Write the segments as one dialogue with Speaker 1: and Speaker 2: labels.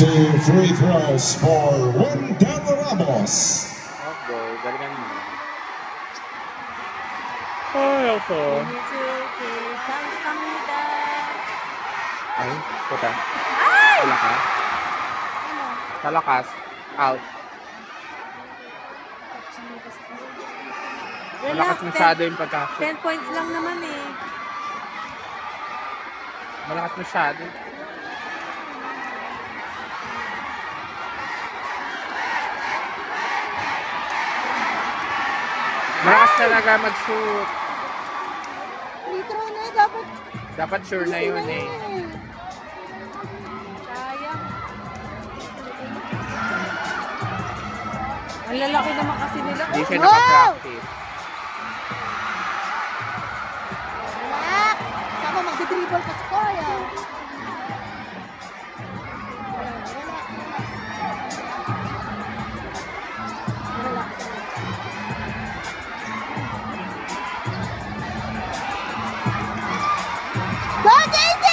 Speaker 1: Two free throws for Wendell Ramos.
Speaker 2: Go, galingan mo. Ay, ako. Ay, puta. Talakas. Talakas. Out. Malakas masyado yung pagkakot.
Speaker 3: 10 points lang naman eh.
Speaker 2: Malakas masyado. Malakas talaga mag-shoot.
Speaker 3: Litro na eh, dapat.
Speaker 2: Dapat sure na yun eh.
Speaker 3: Sayang. Ang lalaki naman kasi nila.
Speaker 2: Hindi siya nakapractice.
Speaker 3: Relax. Saka magdidribble ka sa kaya. Go, JC!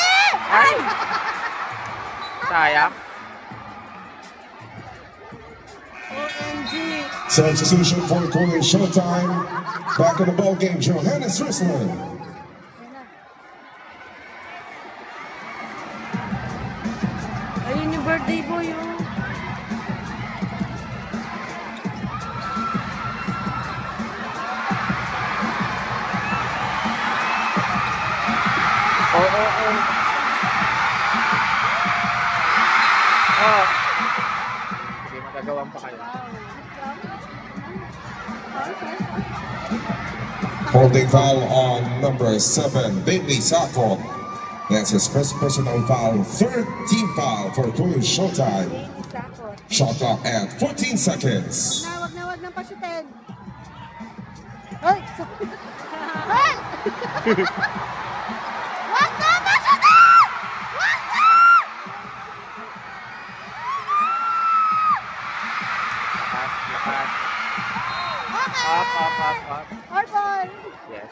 Speaker 2: Ay! Sayang.
Speaker 3: OMG.
Speaker 1: Substitution for Korean Showtime. Back in the ball game, Johannes Rissler.
Speaker 3: Ayun yung birthday boy yun.
Speaker 2: Oh. Sige, magagawan pa kayo.
Speaker 1: Holding foul on number 7, Bailey Sacco. That's his first personal foul, third team foul for Korean Showtime. Shot clock at 14 seconds.
Speaker 3: Wag na pasyutin. Ay! Ay! Wag na pasyutin! Wag na!
Speaker 2: Lakas.
Speaker 3: Okay!
Speaker 2: Up.
Speaker 3: Harbor!
Speaker 2: Yes.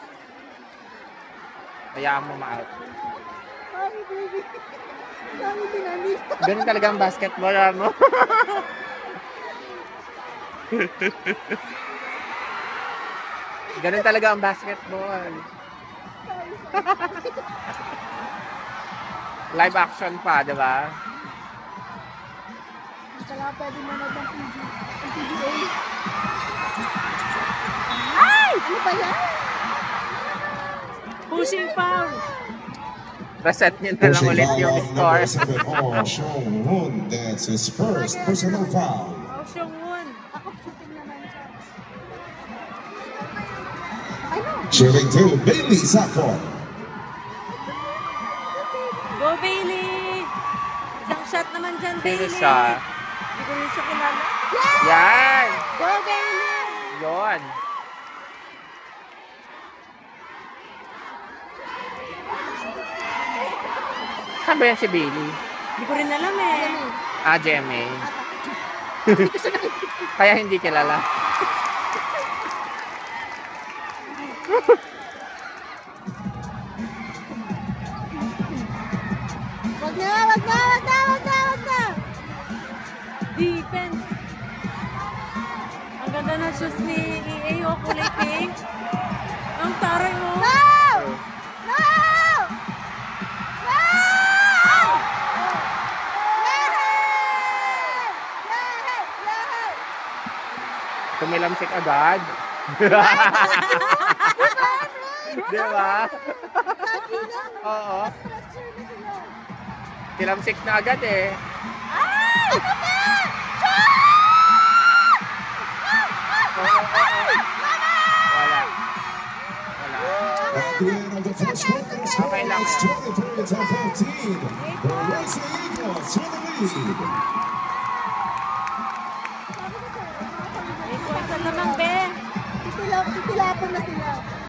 Speaker 2: Hayaan mo ma-out.
Speaker 3: Sorry, baby. Sorry, tinamit.
Speaker 2: Ganun talaga ang basketball mo. Ganun talaga ang basketball. Live action pa, di ba?
Speaker 3: Kaya pwede manood ng PGA. Ay! Ano ba yan? Pushing foul.
Speaker 2: Reset nyo na lang ulit yung score.
Speaker 1: Seung-hoon, that's his first personal foul.
Speaker 3: Oh, Seung-hoon. Ako shooting naman siya. Ano?
Speaker 1: Shooting to Bailey Sacco.
Speaker 3: Go, Bailey! Isang shot naman dyan,
Speaker 2: Sino
Speaker 3: Bailey.
Speaker 2: siya?
Speaker 3: Hindi ko rin siya kilala.
Speaker 2: Yan!
Speaker 3: Go, Bailey!
Speaker 2: Yon! Saan ba yan si Bailey?
Speaker 3: Hindi ko rin alam eh.
Speaker 2: Ah, GMA. Kaya hindi kilala.
Speaker 3: Wag na! Defense. Ang ganda ng shoes ni EA, oh, kulay pink. Ang taray mo. No!
Speaker 2: Tumilamsik agad. Di ba? Oo. Tilamsik na agad eh. Wala.
Speaker 1: At the end of the first quarter, the score is 23-14. The Racing Eagles with the lead.
Speaker 3: May points na naman, be. Titilapan na sila.